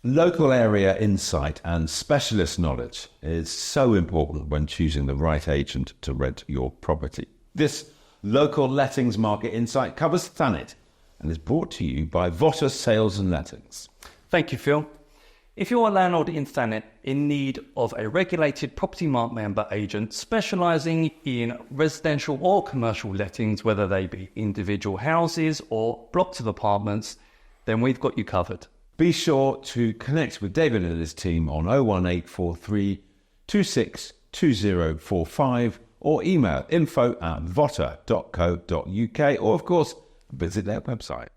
Local area insight and specialist knowledge is so important when choosing the right agent to rent your property. This local lettings market insight covers Thanet and is brought to you by Votta Sales and Lettings. Thank you, Phil. If you're a landlord in Thanet in need of a regulated property market member agent specialising in residential or commercial lettings, whether they be individual houses or blocks of apartments, then we've got you covered. Be sure to connect with David and his team on 01843 262045 or email info@votta.co.uk or, of course, visit their website.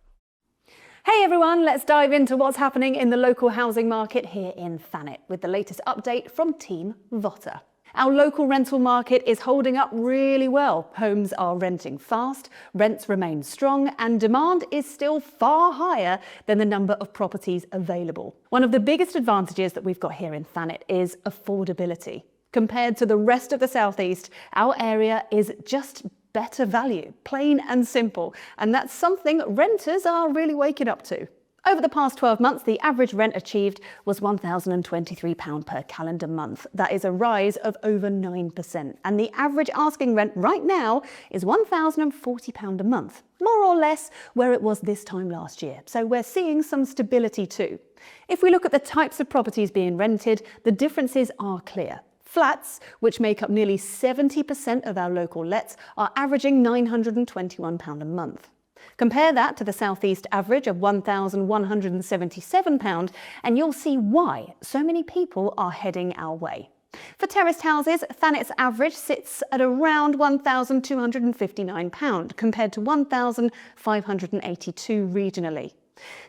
Hey everyone, let's dive into what's happening in the local housing market here in Thanet with the latest update from Team Votta. Our local rental market is holding up really well. Homes are renting fast, rents remain strong, and demand is still far higher than the number of properties available. One of the biggest advantages that we've got here in Thanet is affordability. Compared to the rest of the southeast, our area is just better value, plain and simple, and that's something renters are really waking up to. Over the past 12 months, the average rent achieved was £1,023 per calendar month. That is a rise of over 9%. And the average asking rent right now is £1,040 a month, more or less where it was this time last year. So we're seeing some stability too. If we look at the types of properties being rented, the differences are clear. Flats, which make up nearly 70% of our local lets, are averaging £921 a month. Compare that to the southeast average of £1,177 and you'll see why so many people are heading our way. For terraced houses, Thanet's average sits at around £1,259 compared to £1,582 regionally.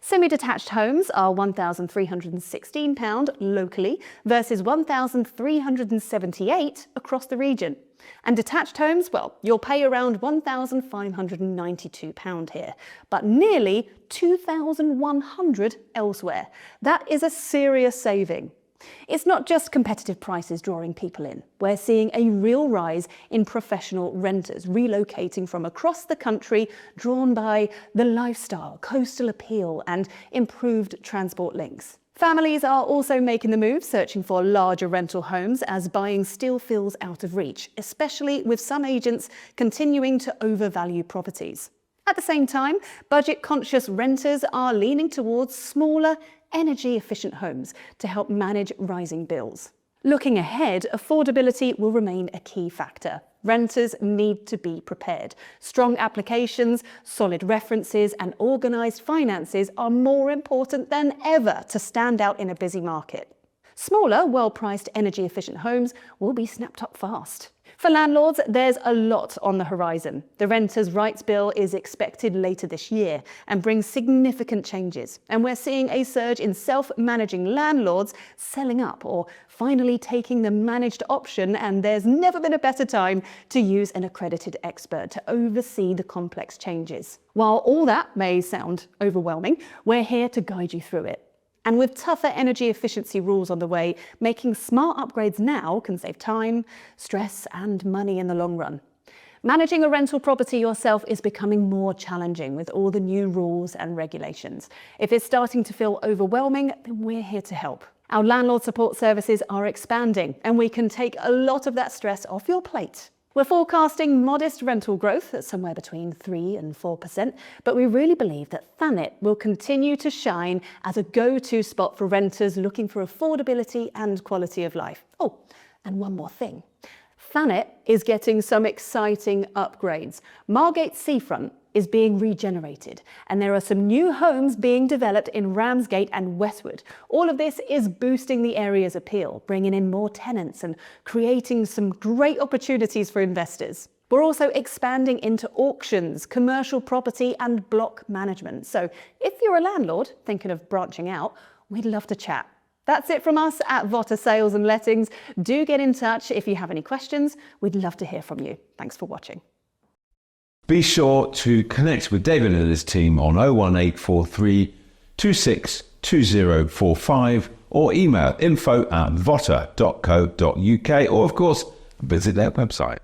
Semi-detached homes are £1,316 locally versus £1,378 across the region. And detached homes, well, you'll pay around £1,592 here, but nearly £2,100 elsewhere. That is a serious saving. It's not just competitive prices drawing people in. We're seeing a real rise in professional renters relocating from across the country, drawn by the lifestyle, coastal appeal, and improved transport links. Families are also making the move, searching for larger rental homes as buying still feels out of reach, especially with some agents continuing to overvalue properties. At the same time, budget-conscious renters are leaning towards smaller, energy-efficient homes to help manage rising bills. Looking ahead, affordability will remain a key factor. Renters need to be prepared. Strong applications, solid references, and organised finances are more important than ever to stand out in a busy market. Smaller, well-priced, energy-efficient homes will be snapped up fast. For landlords, there's a lot on the horizon. The Renters' Rights Bill is expected later this year and brings significant changes. And we're seeing a surge in self-managing landlords selling up or finally taking the managed option, and there's never been a better time to use an accredited expert to oversee the complex changes. While all that may sound overwhelming, we're here to guide you through it. And with tougher energy efficiency rules on the way, making smart upgrades now can save time, stress, and money in the long run. Managing a rental property yourself is becoming more challenging with all the new rules and regulations. If it's starting to feel overwhelming, then we're here to help. Our landlord support services are expanding, and we can take a lot of that stress off your plate. We're forecasting modest rental growth at somewhere between 3% and 4%, but we really believe that Thanet will continue to shine as a go-to spot for renters looking for affordability and quality of life. Oh, and one more thing. Thanet is getting some exciting upgrades. Margate Seafront is being regenerated, and there are some new homes being developed in Ramsgate and Westwood. All of this is boosting the area's appeal, bringing in more tenants and creating some great opportunities for investors. We're also expanding into auctions, commercial property, and block management. So if you're a landlord thinking of branching out, we'd love to chat. That's it from us at Votta Sales and Lettings. Do get in touch if you have any questions. We'd love to hear from you. Thanks for watching. Be sure to connect with David and his team on 01843 262045 or email info@votta.co.uk or, of course, visit their website.